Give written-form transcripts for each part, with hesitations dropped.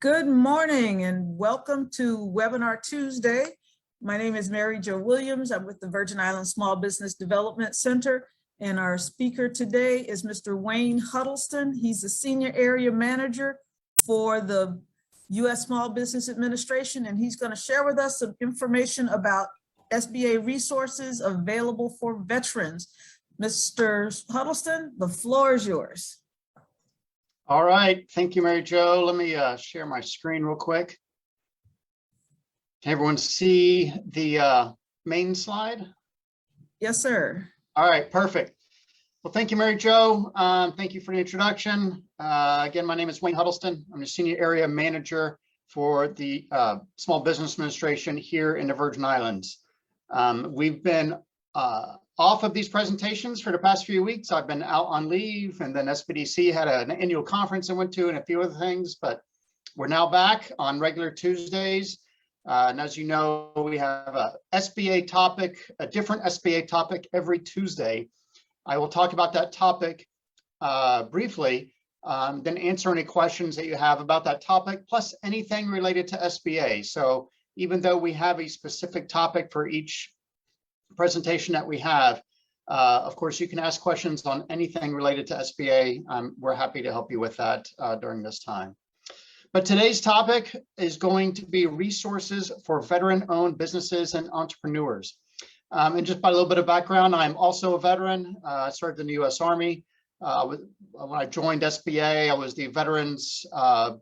Good morning and welcome to Webinar Tuesday. My name is Mary Jo Williams. I'm with the Virgin Islands Small Business Development Center, and our speaker today is Mr. Wayne Huddleston. He's the Senior Area Manager for the U.S. Small Business Administration, and he's going to share with us some information about SBA resources available for veterans. Mr. Huddleston, the floor is yours. All right, thank you, Mary Jo. Let me share my screen real quick. Can everyone see the main slide? Yes, sir. All right, perfect. Well, thank you, Mary Jo. Thank you for the introduction. Again, my name is Wayne Huddleston. I'm the Senior Area Manager for the Small Business Administration here in the Virgin Islands. We've been off of these presentations for the past few weeks. I've been out on leave, and then Spdc had an annual conference I went to and a few other things, but we're now back on regular Tuesdays. And as you know, we have a SBA topic, a different SBA topic every Tuesday. I will talk about that topic briefly, then answer any questions that you have about that topic, plus anything related to SBA. So even though we have a specific topic for each presentation that we have, of course, you can ask questions on anything related to SBA. We're happy to help you with that during this time. But today's topic is going to be resources for veteran-owned businesses and entrepreneurs. And just by a little bit of background, I'm also a veteran. I served in the U.S. Army. When I joined SBA, I was the Veterans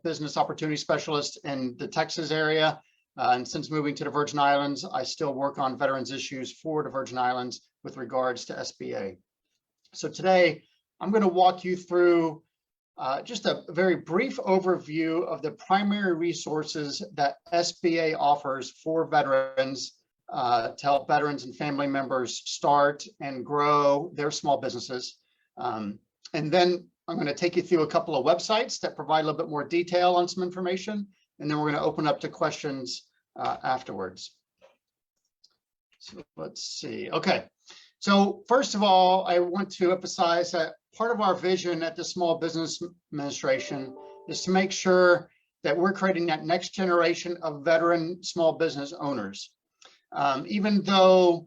Business Opportunity Specialist in the Texas area. And since moving to the Virgin Islands, I still work on veterans issues for the Virgin Islands with regards to SBA. So today, I'm going to walk you through just a very brief overview of the primary resources that SBA offers for veterans to help veterans and family members start and grow their small businesses. And then I'm going to take you through a couple of websites that provide a little bit more detail on some information. And then we're going to open up to questions afterwards. So let's see. Okay. So first of all, I want to emphasize that part of our vision at the Small Business Administration is to make sure that we're creating that next generation of veteran small business owners. Even though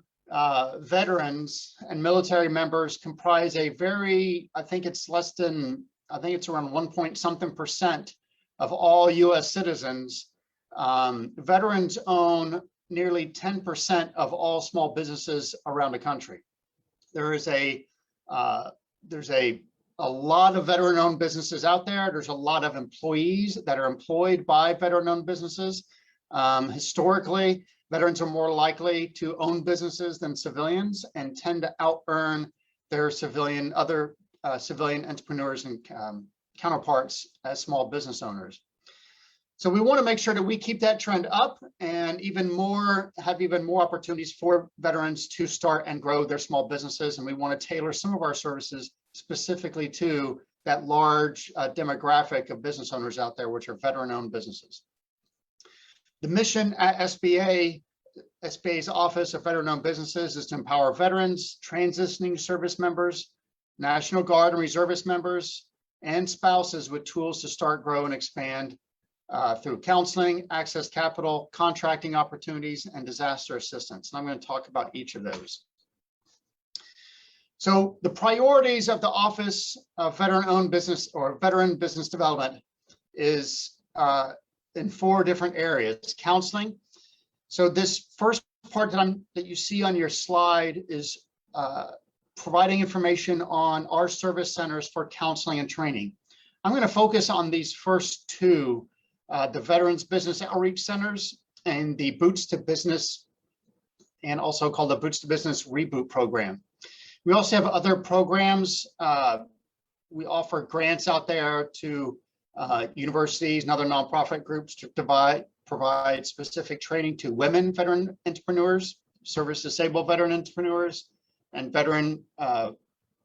veterans and military members comprise a very, I think it's around 1% of all US citizens, veterans own nearly 10% of all small businesses around the country. There's a lot of veteran-owned businesses out there. There's a lot of employees that are employed by veteran-owned businesses. Historically, veterans are more likely to own businesses than civilians and tend to out-earn their other civilian entrepreneurs and counterparts as small business owners. So we want to make sure that we keep that trend up and have even more opportunities for veterans to start and grow their small businesses. And we want to tailor some of our services specifically to that large demographic of business owners out there, which are veteran-owned businesses. The mission at SBA's Office of Veteran-Owned Businesses is to empower veterans, transitioning service members, National Guard and Reservist members, and spouses with tools to start, grow, and expand through counseling, access capital, contracting opportunities, and disaster assistance. And I'm going to talk about each of those. So the priorities of the Office of Veteran-Owned Business or Veteran Business Development is in 4 different areas. Counseling. So this first part that you see on your slide is providing information on our service centers for counseling and training. I'm going to focus on these first 2, the Veterans Business Outreach Centers and the Boots to Business, and also called the Boots to Business Reboot Program. We also have other programs. We offer grants out there to universities and other nonprofit groups to provide specific training to women veteran entrepreneurs, service disabled veteran entrepreneurs, and veteran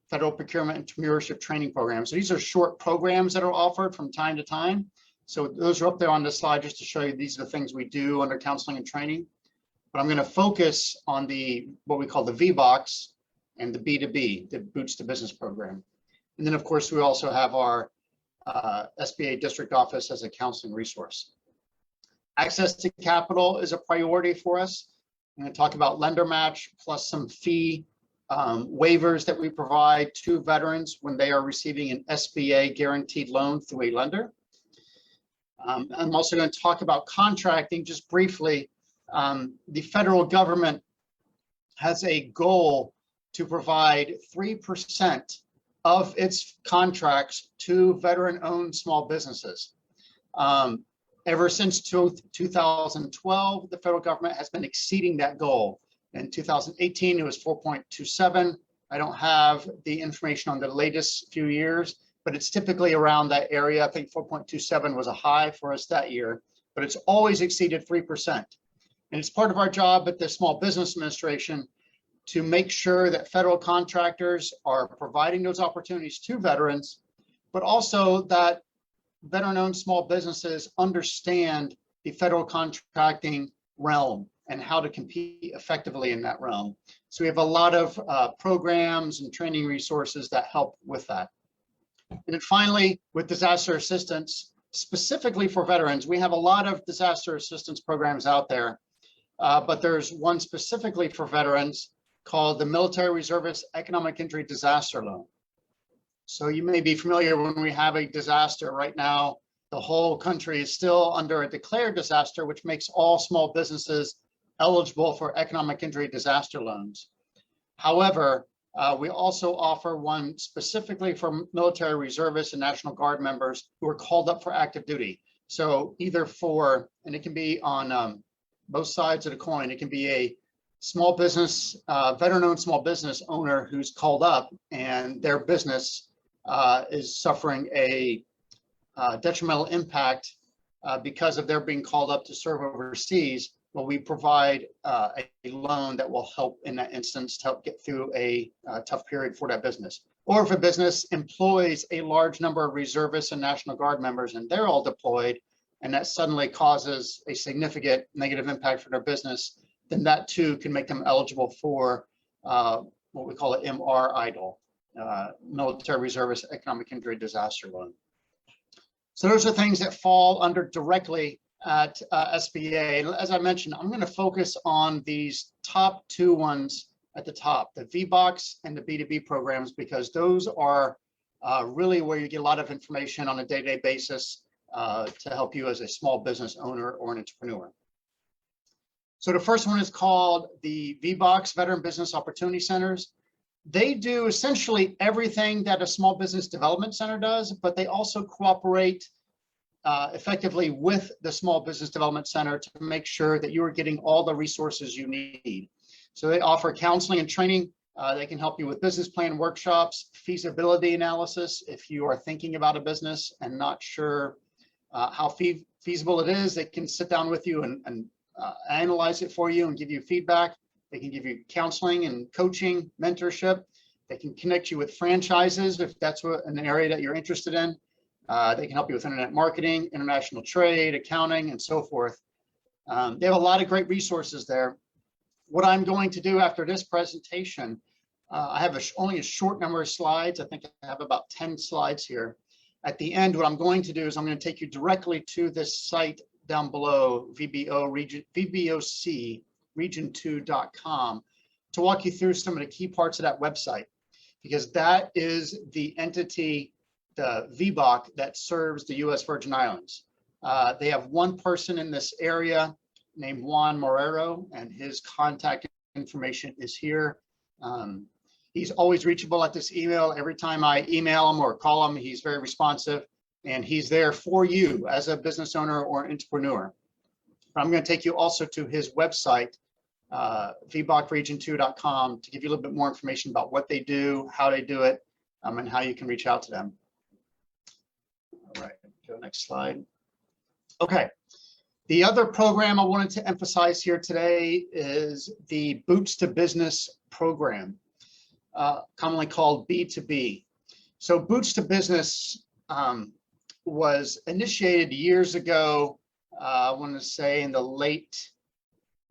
federal procurement entrepreneurship training programs. So these are short programs that are offered from time to time. So those are up there on the slide just to show you these are the things we do under counseling and training. But I'm going to focus on what we call the Vbox and the B2B, the Boots to Business program. And then, of course, we also have our SBA district office as a counseling resource. Access to capital is a priority for us. I'm going to talk about lender match plus some fee waivers that we provide to veterans when they are receiving an SBA guaranteed loan through a lender. I'm also going to talk about contracting just briefly. The federal government has a goal to provide 3% of its contracts to veteran-owned small businesses. Ever since 2012, the federal government has been exceeding that goal. In 2018, it was 4.27. I don't have the information on the latest few years, but it's typically around that area. I think 4.27 was a high for us that year, but it's always exceeded 3%. And it's part of our job at the Small Business Administration to make sure that federal contractors are providing those opportunities to veterans, but also that veteran-owned small businesses understand the federal contracting realm and how to compete effectively in that realm. So we have a lot of programs and training resources that help with that. And then finally, with disaster assistance, specifically for veterans, we have a lot of disaster assistance programs out there, but there's one specifically for veterans called the Military Reservist Economic Injury Disaster Loan. So you may be familiar when we have a disaster right now, the whole country is still under a declared disaster, which makes all small businesses eligible for economic injury disaster loans. However, we also offer one specifically for military reservists and National Guard members who are called up for active duty. So either for, and it can be on both sides of the coin, it can be a small business, veteran-owned small business owner who's called up and their business is suffering a detrimental impact because of their being called up to serve overseas. Well, we provide a loan that will help in that instance to help get through a tough period for that business. Or if a business employs a large number of reservists and National Guard members and they're all deployed, and that suddenly causes a significant negative impact for their business, then that too can make them eligible for what we call an MR-EIDL, Military Reservist Economic Injury Disaster Loan. So those are things that fall under directly at SBA. And as I mentioned, I'm going to focus on these top two ones at the top, the Vbox and the B2B programs, because those are really where you get a lot of information on a day-to-day basis to help you as a small business owner or an entrepreneur. So the first one is called the Vbox, Veteran Business Opportunity Centers. They do essentially everything that a small business development center does, but they also cooperate effectively with the Small Business Development Center to make sure that you are getting all the resources you need. So they offer counseling and training. They can help you with business plan workshops, feasibility analysis. If you are thinking about a business and not sure how feasible it is, they can sit down with you and analyze it for you and give you feedback. They can give you counseling and coaching, mentorship. They can connect you with franchises if that's an area that you're interested in. They can help you with internet marketing, international trade, accounting, and so forth. They have a lot of great resources there. What I'm going to do after this presentation, I have only a short number of slides. I think I have about 10 slides here. At the end, what I'm going to do is I'm going to take you directly to this site down below, VBOC region2.com, to walk you through some of the key parts of that website, because that is the entity, the VBOC, that serves the U.S. Virgin Islands. They have one person in this area named Juan Morero, and his contact information is here. He's always reachable at this email. Every time I email him or call him, he's very responsive, and he's there for you as a business owner or entrepreneur. I'm going to take you also to his website, vboxregion2.com, to give you a little bit more information about what they do, how they do it, and how you can reach out to them. All right, go next slide. Okay, the other program I wanted to emphasize here today is the Boots to Business program, commonly called B2B. So Boots to Business was initiated years ago, I want to say in the late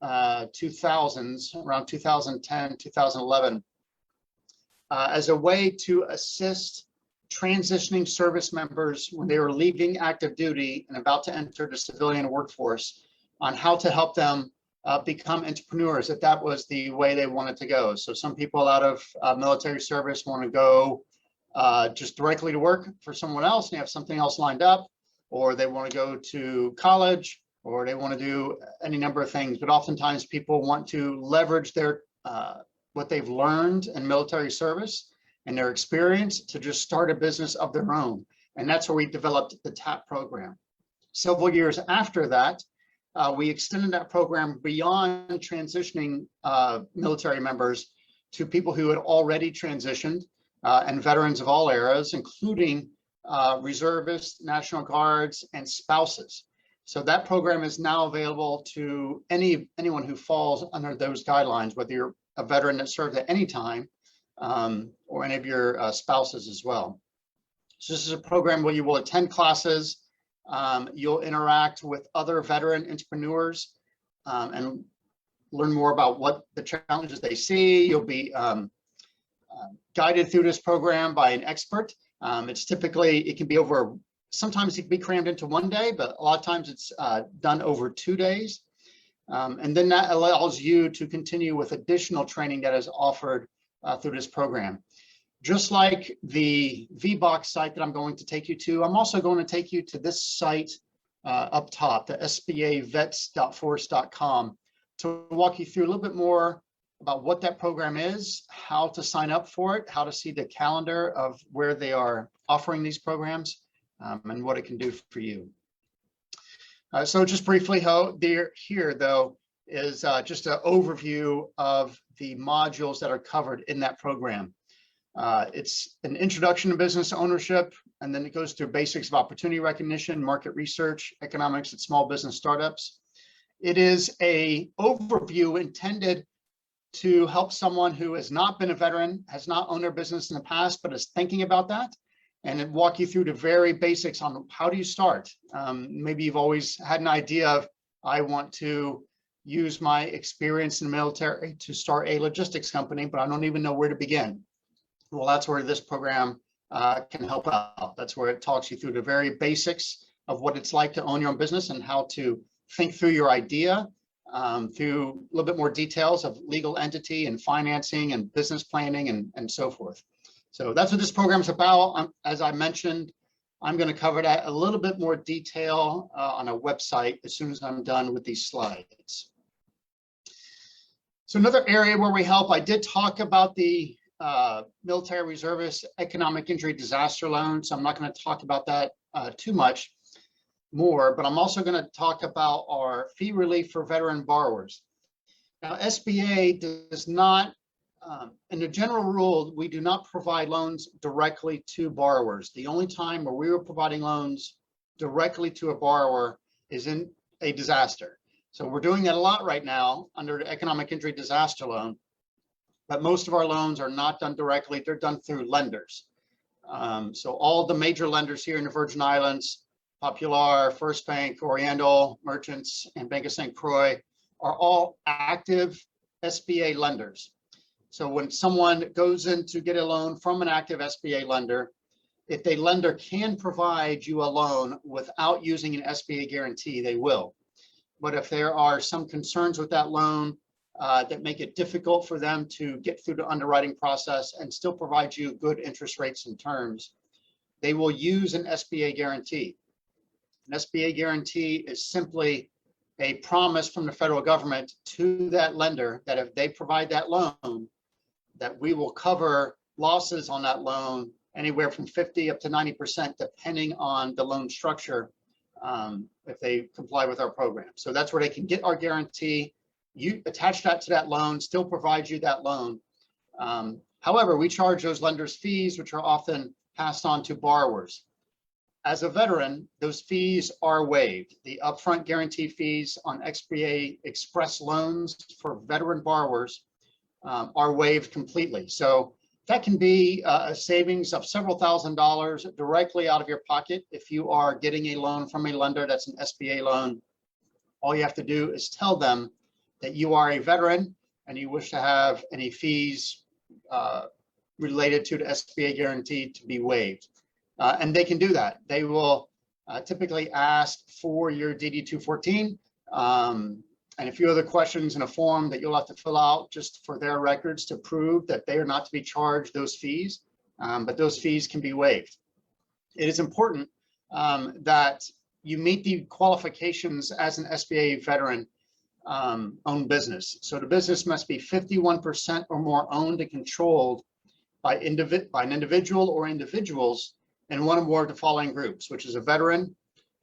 2000s, around 2010, 2011, as a way to assist transitioning service members when they were leaving active duty and about to enter the civilian workforce on how to help them become entrepreneurs, if that was the way they wanted to go. So some people out of military service want to go just directly to work for someone else and they have something else lined up, or they want to go to college, or they want to do any number of things. But oftentimes people want to leverage their what they've learned in military service and their experience to just start a business of their own. And that's where we developed the TAP program. Several years after that, we extended that program beyond transitioning military members to people who had already transitioned and veterans of all eras, including reservists, National Guards, and spouses. So that program is now available to anyone who falls under those guidelines, whether you're a veteran that served at any time or any of your spouses as well. So this is a program where you will attend classes, you'll interact with other veteran entrepreneurs and learn more about what the challenges they see. You'll be guided through this program by an expert. It's typically, it can be over, sometimes it can be crammed into one day, but a lot of times it's done over 2 days. And then that allows you to continue with additional training that is offered through this program. Just like the Vbox site that I'm going to take you to, I'm also going to take you to this site up top, the sbavets.force.com, to walk you through a little bit more about what that program is, how to sign up for it, how to see the calendar of where they are offering these programs, and what it can do for you. So just briefly, here though is just an overview of the modules that are covered in that program. It's an introduction to business ownership, and then it goes through basics of opportunity recognition, market research, economics at small business startups. It is an overview intended to help someone who has not been a veteran, has not owned their business in the past, but is thinking about that, and it walk you through the very basics on how do you start. Maybe you've always had an idea of, I want to use my experience in the military to start a logistics company, but I don't even know where to begin. Well, that's where this program can help out. That's where it talks you through the very basics of what it's like to own your own business and how to think through your idea, through a little bit more details of legal entity and financing and business planning and so forth. So that's what this program is about. As I mentioned, I'm going to cover that a little bit more detail on a website as soon as I'm done with these slides. So another area where we help, I did talk about the military reservist economic injury disaster loan. So I'm not going to talk about that too much more, but I'm also going to talk about our fee relief for veteran borrowers. Now, SBA does not, in the general rule, we do not provide loans directly to borrowers. The only time where we were providing loans directly to a borrower is in a disaster. So we're doing that a lot right now under the economic injury disaster loan, but most of our loans are not done directly. They're done through lenders. So all the major lenders here in the Virgin Islands, Popular, First Bank, Oriental, Merchants, and Bank of St. Croix are all active SBA lenders. So when someone goes in to get a loan from an active SBA lender, if the lender can provide you a loan without using an SBA guarantee, they will. But if there are some concerns with that loan that make it difficult for them to get through the underwriting process and still provide you good interest rates and terms, they will use an SBA guarantee. An SBA guarantee is simply a promise from the federal government to that lender that if they provide that loan, that we will cover losses on that loan anywhere from 50 up to 90%, depending on the loan structure, if they comply with our program. So that's where they can get our guarantee. You attach that to that loan, still provide you that loan. However, we charge those lenders fees, which are often passed on to borrowers. As a veteran, those fees are waived. The upfront guarantee fees on SBA Express loans for veteran borrowers are waived completely. So that can be a savings of several $1,000s directly out of your pocket. If you are getting a loan from a lender that's an SBA loan, all you have to do is tell them that you are a veteran and you wish to have any fees related to the SBA guarantee to be waived. And they can do that. They will typically ask for your DD-214 and a few other questions in a form that you'll have to fill out just for their records to prove that they are not to be charged those fees, but those fees can be waived. It is important that you meet the qualifications as an SBA veteran owned business. So the business must be 51% or more owned and controlled by an individual or individuals in one or more of the following groups, which is a veteran,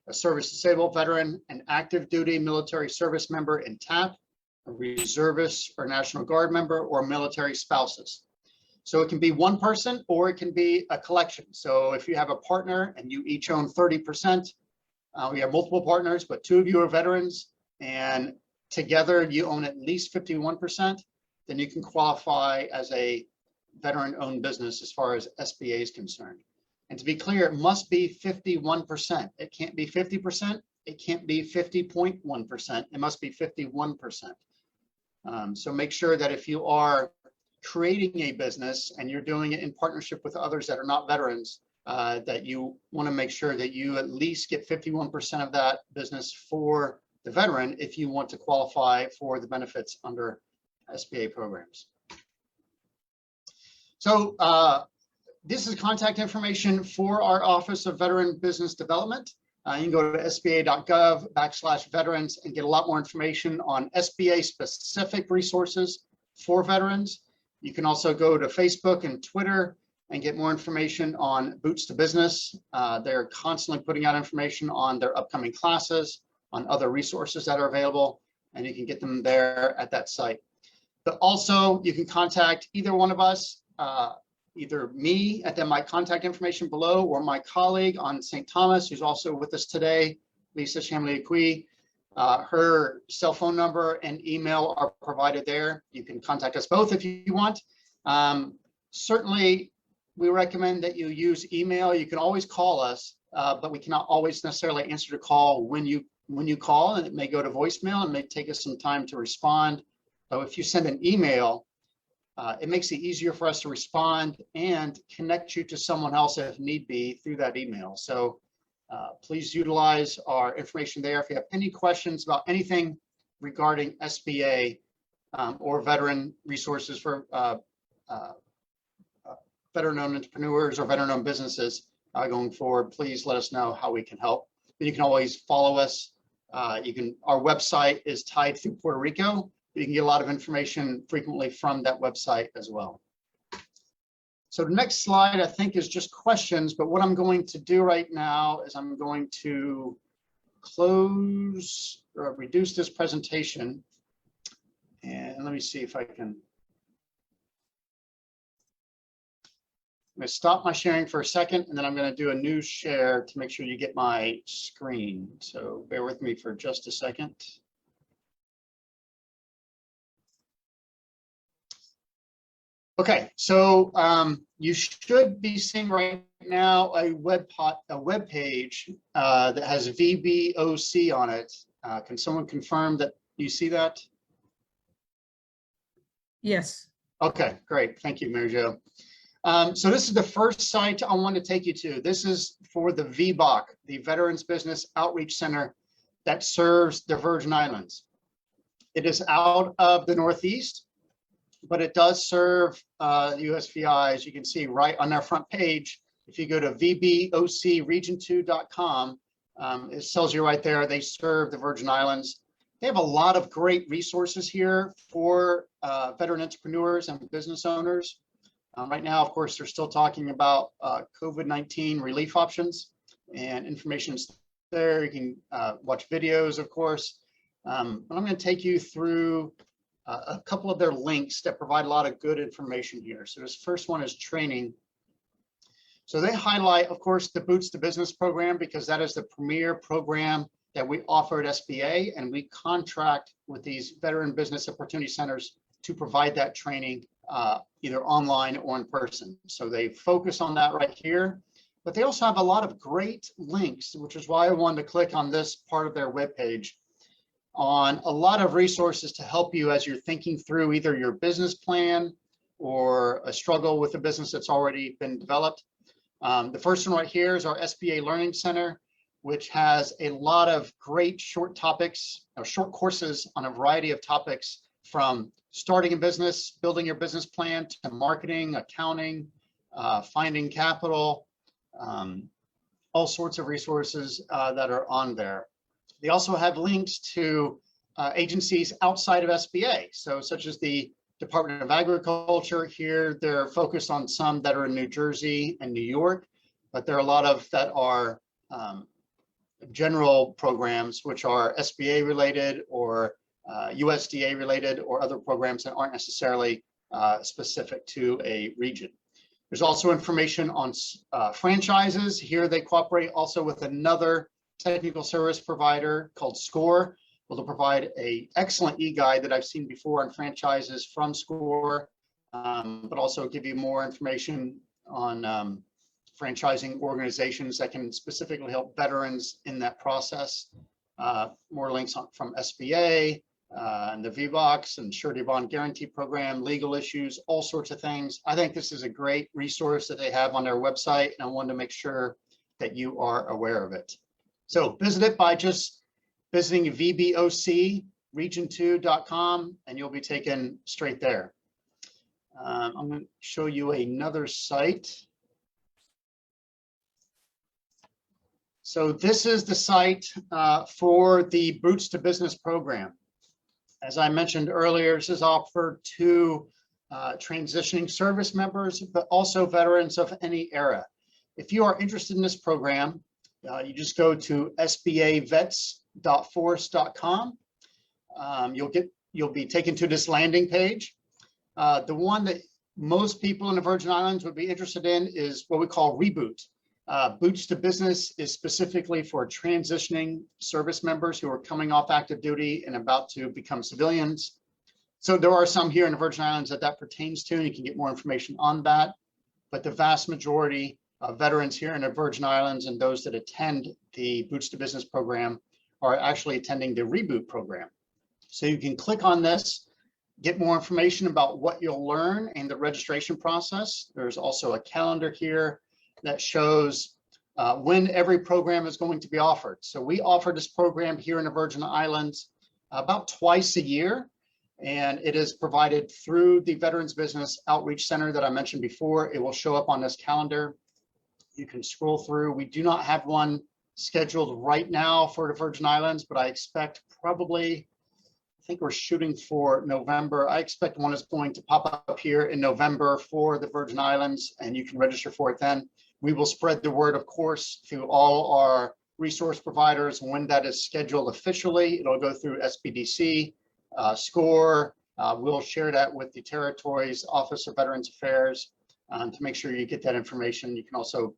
a service disabled veteran, an active duty military service member in TAP, a reservist or National Guard member, or military spouses. So it can be one person or it can be a collection. So if you have a partner and you each own 30%, we have multiple partners, but two of you are veterans and together you own at least 51%, then you can qualify as a veteran-owned business as far as SBA is concerned. And to be clear, it must be 51%. It can't be 50%. It can't be 50.1%. It must be 51%. So make sure that if you are creating a business and you're doing it in partnership with others that are not veterans, that you want to make sure that you at least get 51% of that business for the veteran if you want to qualify for the benefits under SBA programs. So this is contact information for our Office of Veteran Business Development. You can go to sba.gov/veterans and get a lot more information on SBA specific resources for veterans. You can also go to Facebook and Twitter and get more information on Boots to Business. They're constantly putting out information on their upcoming classes, on other resources that are available, and you can get them there at that site. But also you can contact either one of us, either me at my contact information below or my colleague on St. Thomas, who's also with us today, Lisa Shamley-Acqui. Her cell phone number and email are provided there. You can contact us both if you want. Certainly, we recommend that you use email. You can always call us, but we cannot always necessarily answer the call when you call, and it may go to voicemail and may take us some time to respond. So if you send an email, it makes it easier for us to respond and connect you to someone else if need be through that email. So please utilize our information there. If you have any questions about anything regarding SBA or veteran resources for veteran-owned entrepreneurs or veteran-owned businesses going forward, please let us know how we can help. But you can always follow us. Our website is tied through Puerto Rico. You can get a lot of information frequently from that website as well. So the next slide, I think, is just questions, but what I'm going to do right now is I'm going to close or reduce this presentation. And let me see if I can. I'm going to stop my sharing for a second, and then I'm going to do a new share to make sure you get my screen. So bear with me for just a second. Okay, so you should be seeing right now a web page that has Vbox on it. Can someone confirm that you see that? Yes. Okay, great. Thank you, Mary Jo. So this is the first site I want to take you to. This is for the Vbox, the Veterans Business Outreach Center that serves the Virgin Islands. It is out of the Northeast, but it does serve USVI, as you can see right on their front page. If you go to vboxregion2.com, it tells you right there, they serve the Virgin Islands. They have a lot of great resources here for veteran entrepreneurs and business owners. Right now, of course, they're still talking about COVID-19 relief options, and information's there. You can watch videos, of course. But I'm going to take you through a couple of their links that provide a lot of good information here. So this first one is training. So they highlight, of course, the Boots to Business program, because that is the premier program that we offer at SBA, and we contract with these veteran business opportunity centers to provide that training either online or in person. So they focus on that right here, but they also have a lot of great links, which is why I wanted to click on this part of their webpage, on a lot of resources to help you as you're thinking through either your business plan or a struggle with a business that's already been developed. The first one right here is our Sba Learning Center, which has a lot of great short topics or short courses on a variety of topics, from starting a business, building your business plan, to marketing, accounting, finding capital, all sorts of resources that are on there. They also have links to agencies outside of SBA, so such as the Department of Agriculture. Here, they're focused on some that are in New Jersey and New York, but there are a lot of that are general programs, which are SBA related or USDA related, or other programs that aren't necessarily specific to a region. There's also information on franchises. Here they cooperate also with another technical service provider called SCORE. Well, they'll provide an excellent e-guide that I've seen before on franchises from SCORE, but also give you more information on franchising organizations that can specifically help veterans in that process. More links from SBA and the Vbox and Surety Bond Guarantee Program, legal issues, all sorts of things. I think this is a great resource that they have on their website, and I wanted to make sure that you are aware of it. So visit it by just visiting vbocregion2.com, and you'll be taken straight there. I'm going to show you another site. So this is the site for the Boots to Business program. As I mentioned earlier, this is offered to transitioning service members, but also veterans of any era. If you are interested in this program, you just go to sbavets.force.com. You'll be taken to this landing page. The one that most people in the Virgin Islands would be interested in is what we call Reboot. Boots to Business is specifically for transitioning service members who are coming off active duty and about to become civilians. So there are some here in the Virgin Islands that pertains to, and you can get more information on that. But the vast majority of veterans here in the Virgin Islands and those that attend the Boots to Business program are actually attending the Reboot program. So you can click on this, get more information about what you'll learn and the registration process. There's also a calendar here that shows when every program is going to be offered. So we offer this program here in the Virgin Islands about twice a year, and it is provided through the Veterans Business Outreach Center that I mentioned before. It will show up on this calendar. You can scroll through. We do not have one scheduled right now for the Virgin Islands, but I expect probably, I think we're shooting for November. I expect one is going to pop up here in November for the Virgin Islands, and you can register for it then. We will spread the word, of course, to all our resource providers when that is scheduled officially. It'll go through Spdc, SCORE. We'll share that with the Territories Office of Veterans Affairs to make sure you get that information. You can also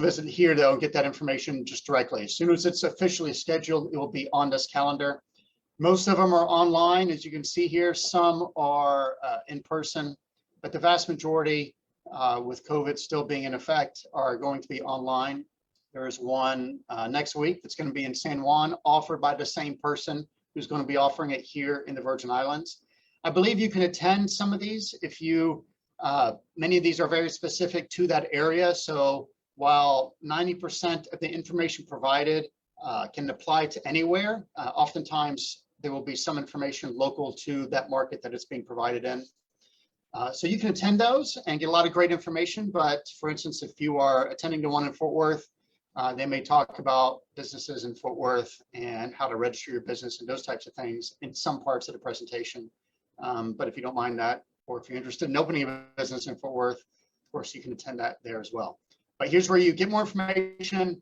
visit here though and get that information just directly. As soon as it's officially scheduled, it will be on this calendar. Most of them are online, as you can see here. Some are in person, but the vast majority, with COVID still being in effect, are going to be online. There is one next week that's going to be in San Juan, offered by the same person who's going to be offering it here in the Virgin Islands. I believe you can attend some of these if you, many of these are very specific to that area. So while 90% of the information provided can apply to anywhere, oftentimes there will be some information local to that market that it's being provided in. So you can attend those and get a lot of great information. But for instance, if you are attending the one in Fort Worth, they may talk about businesses in Fort Worth and how to register your business and those types of things in some parts of the presentation. But if you don't mind that, or if you're interested in opening a business in Fort Worth, of course, you can attend that there as well. But here's where you get more information.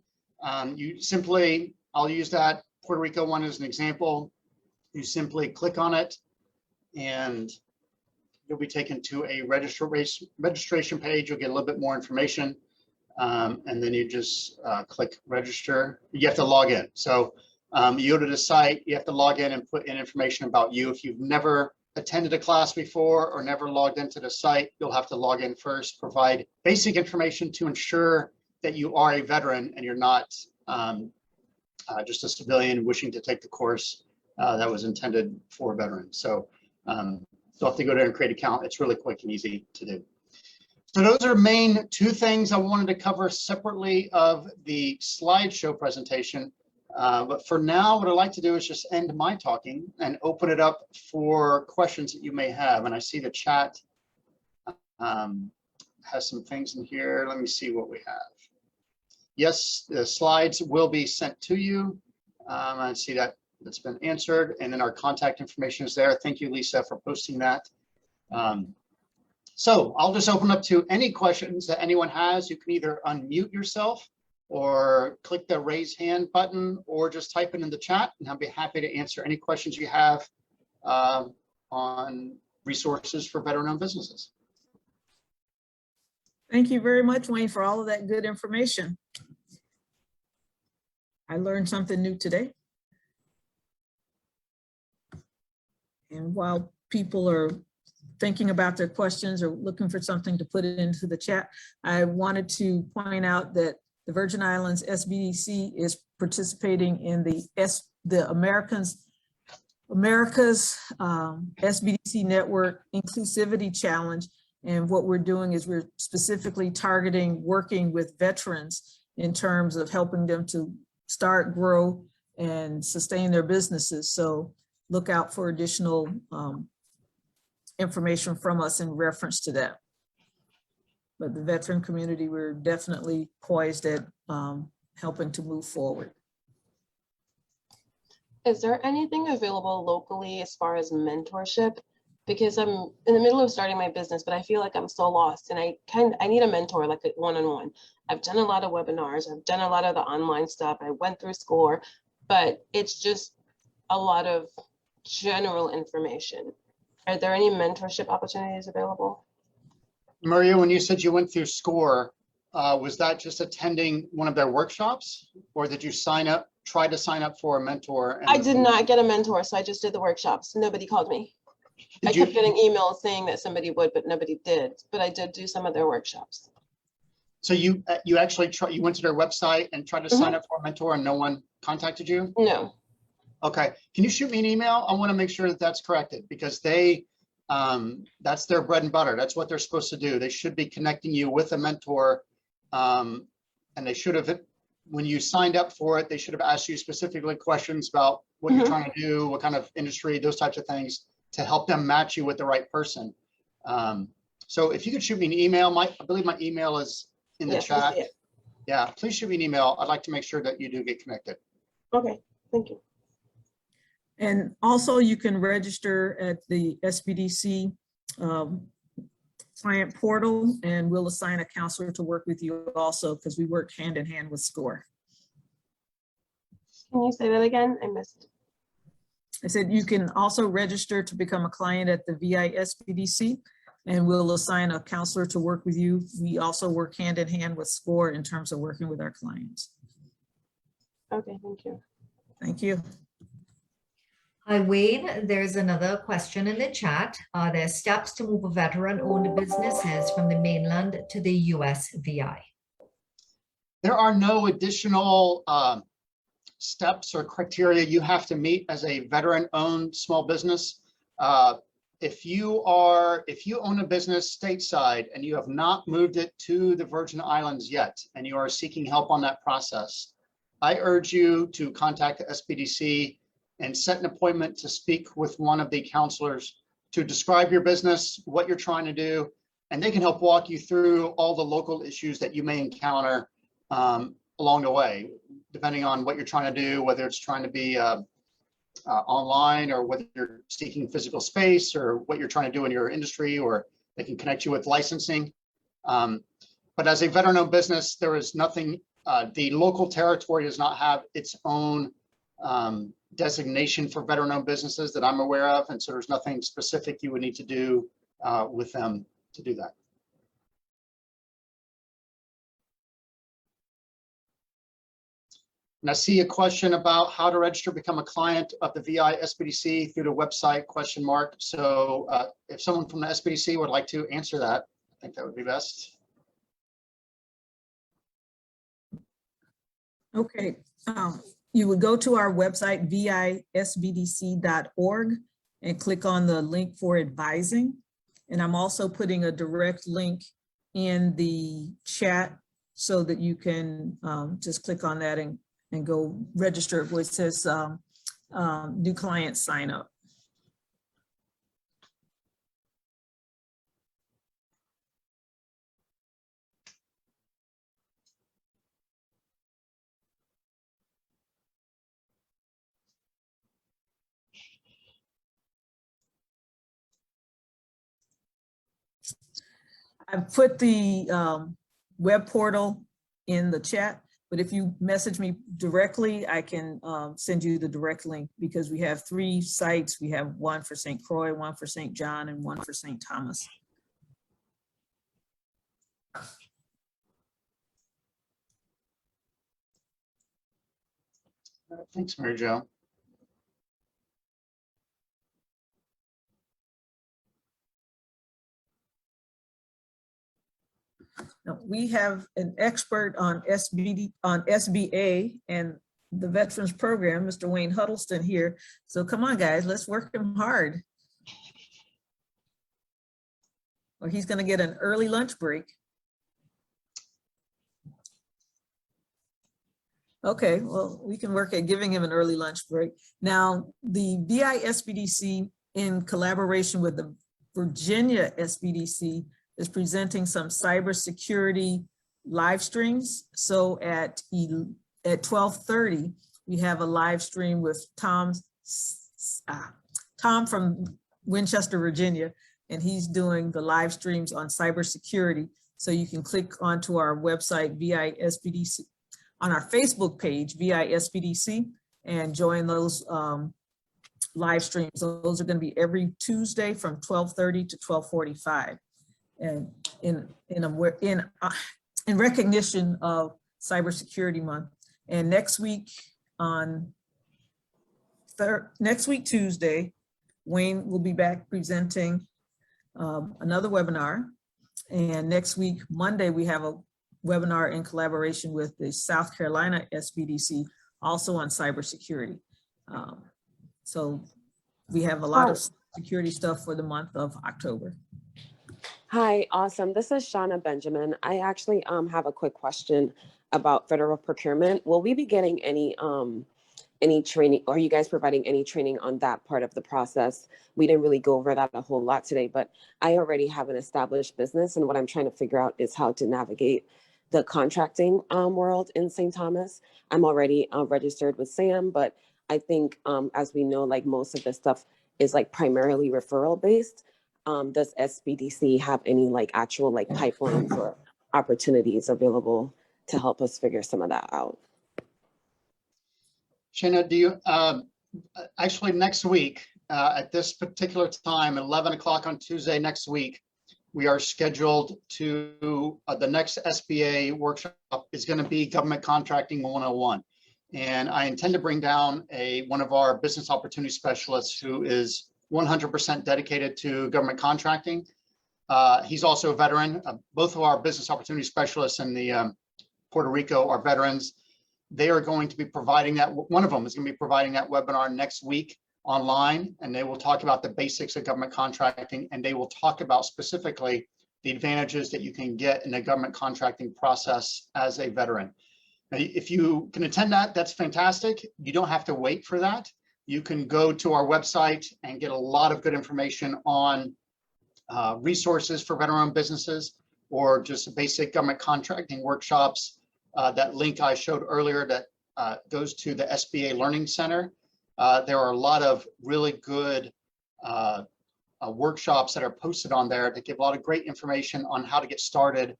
You simply, I'll use that Puerto Rico one as an example. You simply click on it and you'll be taken to a registration page. You'll get a little bit more information. And then you just click register. You have to log in. So you go to the site, you have to log in and put in information about you. If you've never attended a class before or never logged into the site, you'll have to log in first, provide basic information to ensure that you are a veteran and you're not just a civilian wishing to take the course that was intended for veterans. So you'll have to go there and create an account. It's really quick and easy to do. So those are main two things I wanted to cover separately of the slideshow presentation. But for now, what I'd like to do is just end my talking and open it up for questions that you may have. And I see the chat has some things in here. Let me see what we have. Yes, the slides will be sent to you. I see that that's been answered. And then our contact information is there. Thank you, Lisa, for posting that. So I'll just open up to any questions that anyone has. You can either unmute yourself or click the raise hand button or just type it in the chat, and I'll be happy to answer any questions you have on resources for veteran-owned businesses. Thank you very much, Wayne, for all of that good information. I learned something new today. And while people are thinking about their questions or looking for something to put it into the chat, I wanted to point out that the Virgin Islands SBDC is participating in the America's SBDC Network Inclusivity Challenge. And what we're doing is we're specifically targeting working with veterans in terms of helping them to start, grow, and sustain their businesses. So look out for additional information from us in reference to that. But the veteran community, we're definitely poised at helping to move forward. Is there anything available locally as far as mentorship? Because I'm in the middle of starting my business, but I feel like I'm so lost and I need a mentor, like a one-on-one. I've done a lot of webinars. I've done a lot of the online stuff. I went through SCORE, but it's just a lot of general information. Are there any mentorship opportunities available? Maria, when you said you went through SCORE, was that just attending one of their workshops, or did you try to sign up for a mentor? I did not get a mentor, so I just did the workshops. Nobody called me. I kept getting emails saying that somebody would, but nobody did. But I did do some of their workshops. So you actually you went to their website and tried to sign up for a mentor, and no one contacted you? No. Okay. Can you shoot me an email? I want to make sure that that's corrected, because they that's their bread and butter. That's what they're supposed to do. They should be connecting you with a mentor, and they should have, when you signed up for it, they should have asked you specifically questions about what you're trying to do, what kind of industry, those types of things, to help them match you with the right person. So if you could shoot me an email, I believe my email is in the chat. Yeah, please shoot me an email. I'd like to make sure that you do get connected. Okay, thank you. And also you can register at the SBDC client portal, and we'll assign a counselor to work with you also, because we work hand in hand with SCORE. Can you say that again? I missed. I said you can also register to become a client at the VI SBDC, and we'll assign a counselor to work with you. We also work hand in hand with SCORE in terms of working with our clients. Okay, thank you. Thank you. Hi, Wayne. There's another question in the chat. Are there steps to move veteran-owned businesses from the mainland to the USVI? There are no additional steps or criteria you have to meet as a veteran-owned small business. If you own a business stateside and you have not moved it to the Virgin Islands yet, and you are seeking help on that process, I urge you to contact the SBDC and set an appointment to speak with one of the counselors to describe your business, what you're trying to do, and they can help walk you through all the local issues that you may encounter along the way, depending on what you're trying to do, whether it's trying to be online, or whether you're seeking physical space, or what you're trying to do in your industry, or they can connect you with licensing. But as a veteran-owned business, there is nothing, the local territory does not have its own designation for veteran-owned businesses that I'm aware of, and so there's nothing specific you would need to do with them to do that. And I see a question about how to register, become a client of the VI SBDC through the website, ? So if someone from the SBDC would like to answer that, I think that would be best. Okay, you would go to our website, visbdc.org, and click on the link for advising. And I'm also putting a direct link in the chat so that you can just click on that and go register where it says new client sign up. I've put the web portal in the chat, but if you message me directly, I can send you the direct link because we have 3 sites. We have one for St. Croix, one for St. John, and one for St. Thomas. Thanks, Mary Jo. Now, we have an expert on SBA and the Veterans Program, Mr. Wayne Huddleston here. So come on, guys, let's work him hard. Or he's going to get an early lunch break. Okay, well, we can work at giving him an early lunch break. Now, the VI SBDC, in collaboration with the Virginia SBDC, is presenting some cybersecurity live streams. So at 12:30, we have a live stream with Tom from Winchester, Virginia, and he's doing the live streams on cybersecurity. So you can click onto our website, VI SBDC, on our Facebook page, VI SBDC, and join those live streams. So those are going to be every Tuesday from 12:30 to 12:45. And in recognition of Cybersecurity Month. And next week Tuesday, Wayne will be back presenting another webinar. And next week, Monday, we have a webinar in collaboration with the South Carolina SBDC, also on cybersecurity. So we have a lot of security stuff for the month of October. Hi, awesome. This is Shauna Benjamin. I actually have a quick question about federal procurement. Will we be getting any training? Are you guys providing any training on that part of the process? We didn't really go over that a whole lot today, but I already have an established business, and what I'm trying to figure out is how to navigate the contracting world in St. Thomas. I'm already registered with SAM, but I think as we know, like most of this stuff is like primarily referral based. Does SBDC have any like actual like pipelines or opportunities available to help us figure some of that out? Shana, do you, actually next week, at this particular time, 11 o'clock on Tuesday next week, we are scheduled to, the next SBA workshop is going to be Government Contracting 101. And I intend to bring down one of our business opportunity specialists who is 100% dedicated to government contracting. He's also a veteran. Both of our business opportunity specialists in the Puerto Rico are veterans. They are going to be providing that. One of them is going to be providing that webinar next week online, and they will talk about the basics of government contracting, and they will talk about specifically the advantages that you can get in the government contracting process as a veteran. Now, if you can attend that, that's fantastic. You don't have to wait for that. You can go to our website and get a lot of good information on resources for veteran-owned businesses or just basic government contracting workshops. That link I showed earlier that goes to the Sba Learning Center. There are a lot of really good workshops that are posted on there that give a lot of great information on how to get started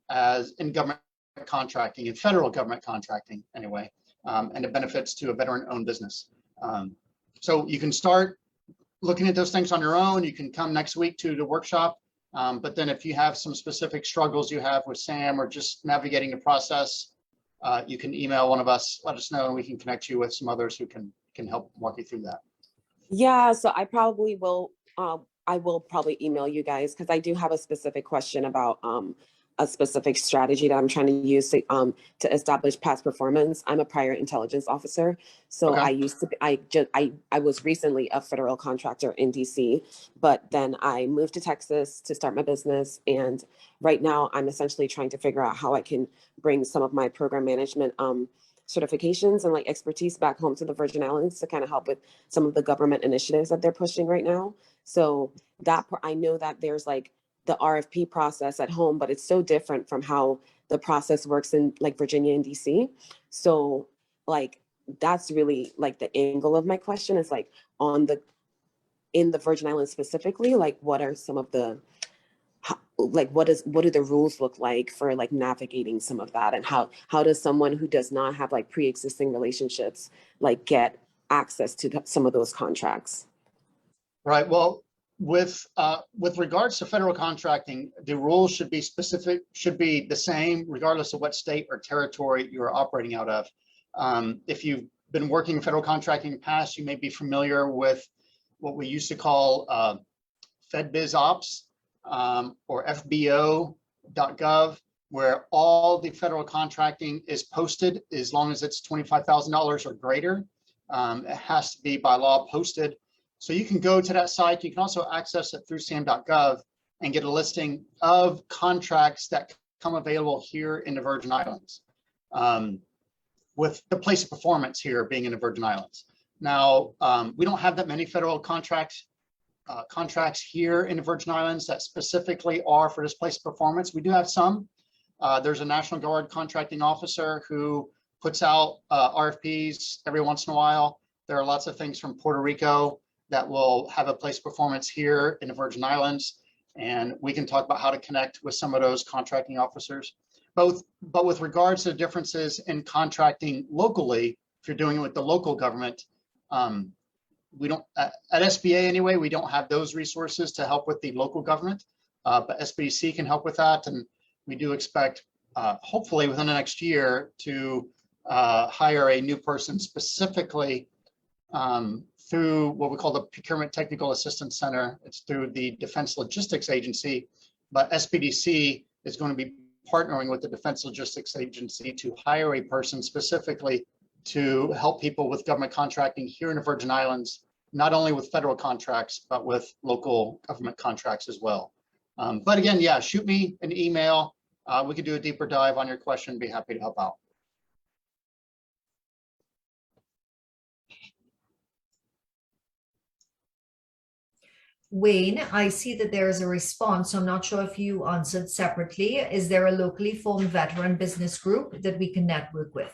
as in government contracting, in federal government contracting anyway, and the benefits to a veteran-owned business. So you can start looking at those things on your own. You can come next week to the workshop. But then if you have some specific struggles you have with SAM or just navigating the process, you can email one of us, let us know, and we can connect you with some others who can help walk you through that. Yeah, so I probably will, I will probably email you guys because I do have a specific question about a specific strategy that I'm trying to use to establish past performance. I'm a prior intelligence officer. So Okay. I used to be, I was recently a federal contractor in DC, but then I moved to Texas to start my business. And right now I'm essentially trying to figure out how I can bring some of my program management certifications and like expertise back home to the Virgin Islands to kind of help with some of the government initiatives that they're pushing right now. So that I know that there's like the RFP process at home, but it's so different from how the process works in like Virginia and DC. So like, that's really like the angle of my question is like in the Virgin Islands specifically, like what are some of the, what do the rules look like for like navigating some of that, and how does someone who does not have like pre-existing relationships like get access to some of those contracts? Right. Well, with regards to federal contracting, the rules should be the same regardless of what state or territory you're operating out of. If you've been working in federal contracting in the past, you may be familiar with what we used to call FedBizOps or FBO.gov, where all the federal contracting is posted as long as it's $25,000 or greater. It has to be by law posted. So you can go to that site. You can also access it through sam.gov and get a listing of contracts that come available here in the Virgin Islands, with the place of performance here being in the Virgin Islands. Now, we don't have that many federal contracts here in the Virgin Islands that specifically are for this place of performance. We do have some. There's a National Guard contracting officer who puts out RFPs every once in a while. There are lots of things from Puerto Rico that will have a place of performance here in the Virgin Islands. And we can talk about how to connect with some of those contracting officers. But with regards to the differences in contracting locally, if you're doing it with the local government, we don't, at SBA anyway, we don't have those resources to help with the local government, but Spdc can help with that. And we do expect, hopefully within the next year, to hire a new person specifically through what we call the Procurement Technical Assistance Center. It's through the Defense Logistics Agency, but Spdc is going to be partnering with the Defense Logistics Agency to hire a person specifically to help people with government contracting here in the Virgin Islands, not only with federal contracts, but with local government contracts as well. But again, yeah, shoot me an email. We could do a deeper dive on your question. Be happy to help out. Wayne, I see that there is a response, so I'm not sure if you answered separately. Is there a locally formed veteran business group that we can network with?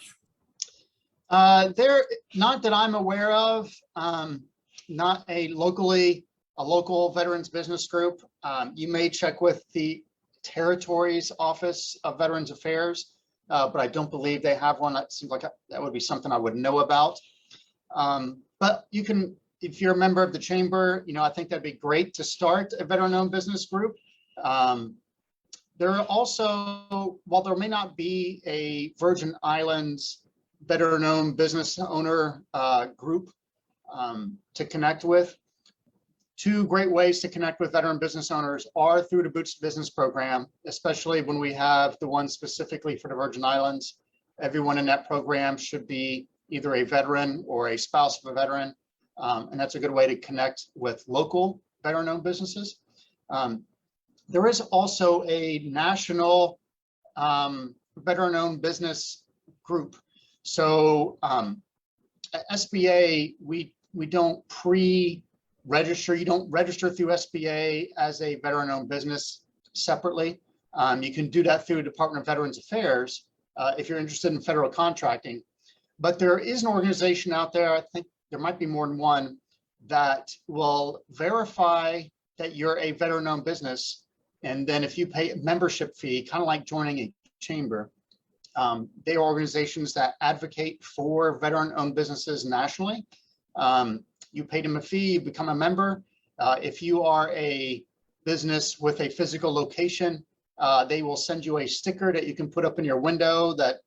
Not that I'm aware of, not a local veterans business group. You may check with the Territories Office of Veterans Affairs, but I don't believe they have one. That seems like that would be something I would know about. But you can, if you're a member of the chamber, I think that'd be great to start a veteran-owned business group. There are also, while there may not be a Virgin Islands veteran-owned business owner group to connect with, two great ways to connect with veteran business owners are through the Boots to Business program, especially when we have the one specifically for the Virgin Islands. Everyone in that program should be either a veteran or a spouse of a veteran. And that's a good way to connect with local veteran-owned businesses. There is also a national veteran-owned business group. So at SBA, we don't pre-register. You don't register through SBA as a veteran-owned business separately. You can do that through the Department of Veterans Affairs if you're interested in federal contracting. But there is an organization out there, I think there might be more than one, that will verify that you're a veteran-owned business. And then if you pay a membership fee, kind of like joining a chamber, they are organizations that advocate for veteran-owned businesses nationally. You pay them a fee, you become a member. If you are a business with a physical location, they will send you a sticker that you can put up in your window that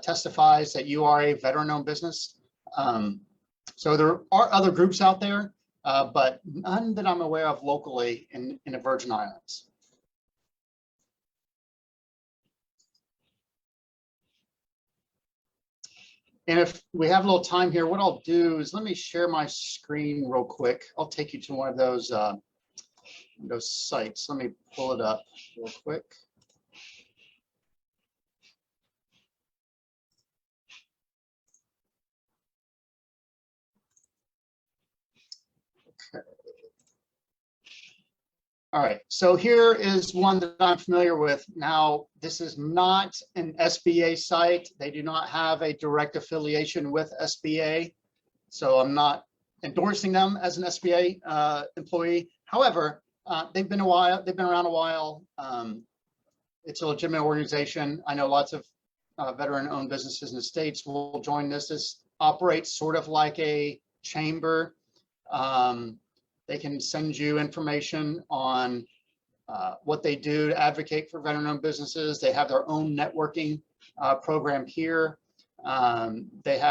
testifies that you are a veteran-owned business. So there are other groups out there, but none that I'm aware of locally in the Virgin Islands. And if we have a little time here, what I'll do is let me share my screen real quick. I'll take you to one of those sites. Let me pull it up real quick. Okay. All right, so here is one that I'm familiar with. Now, this is not an SBA site. They do not have a direct affiliation with SBA. So I'm not endorsing them as an SBA employee. However, they've been around a while. It's a legitimate organization. I know lots of veteran-owned businesses in the States will join this. This operates sort of like a chamber. They can send you information on what they do to advocate for veteran-owned businesses. They have their own networking program here. They're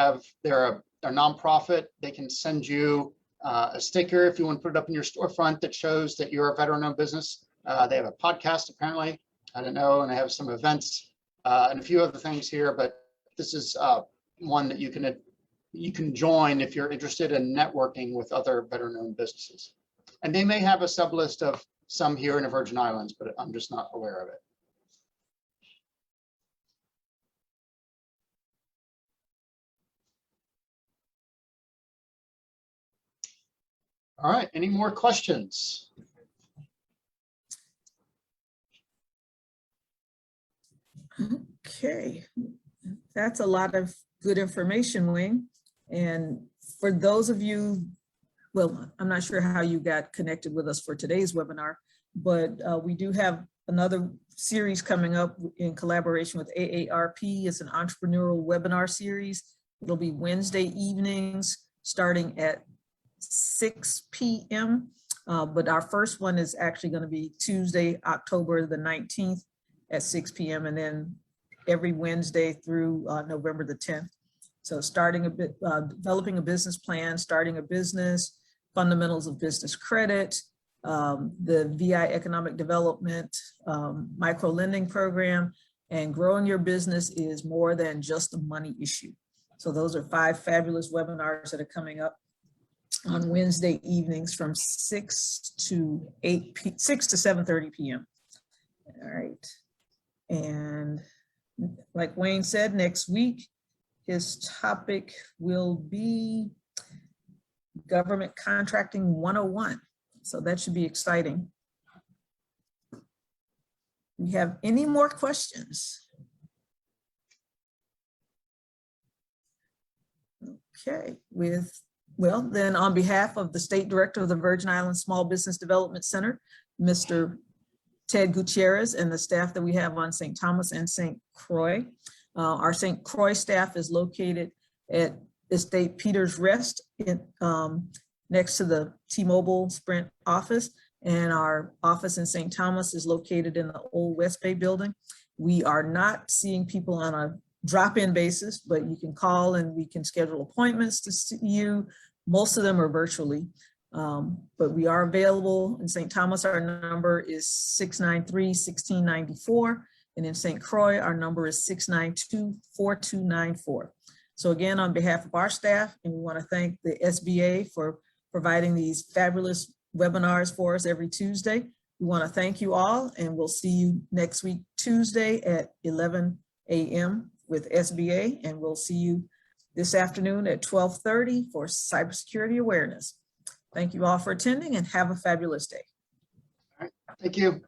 a nonprofit. They can send you a sticker if you want to put it up in your storefront that shows that you're a veteran-owned business. They have a podcast, apparently. I don't know, and they have some events and a few other things here, but this is one that you can join if you're interested in networking with other veteran-owned businesses. And they may have a sub list of some here in the Virgin Islands, but I'm just not aware of it. All right, any more questions? Okay, that's a lot of good information, Wayne. And for those of you, well, I'm not sure how you got connected with us for today's webinar, but we do have another series coming up in collaboration with AARP. It's an entrepreneurial webinar series. It'll be Wednesday evenings starting at 6 p.m. But our first one is actually going to be Tuesday, October the 19th at 6 p.m. and then every Wednesday through November the 10th. So developing a business plan, starting a business, fundamentals of business credit, the VI economic development, micro lending program, and growing your business is more than just a money issue. So those are 5 fabulous webinars that are coming up on Wednesday evenings from 6 to 7:30 p.m. All right. And like Wayne said, next week, his topic will be Government Contracting 101. So that should be exciting. We have any more questions? Okay, well, then on behalf of the State Director of the Virgin Islands Small Business Development Center, Mr. Ted Gutierrez, and the staff that we have on St. Thomas and St. Croix. Our St. Croix staff is located at Estate Peters Rest next to the T-Mobile Sprint office, and our office in St. Thomas is located in the old West Bay building. We are not seeing people on a drop-in basis, but you can call and we can schedule appointments to see you. Most of them are virtually, but we are available. In St. Thomas, our number is 693-1694, and in St. Croix, our number is 692-4294. So again, on behalf of our staff, and we want to thank the SBA for providing these fabulous webinars for us every Tuesday. We want to thank you all, and we'll see you next week, Tuesday at 11 a.m. with SBA, and we'll see you this afternoon at 12:30 for cybersecurity awareness. Thank you all for attending and have a fabulous day. All right, thank you.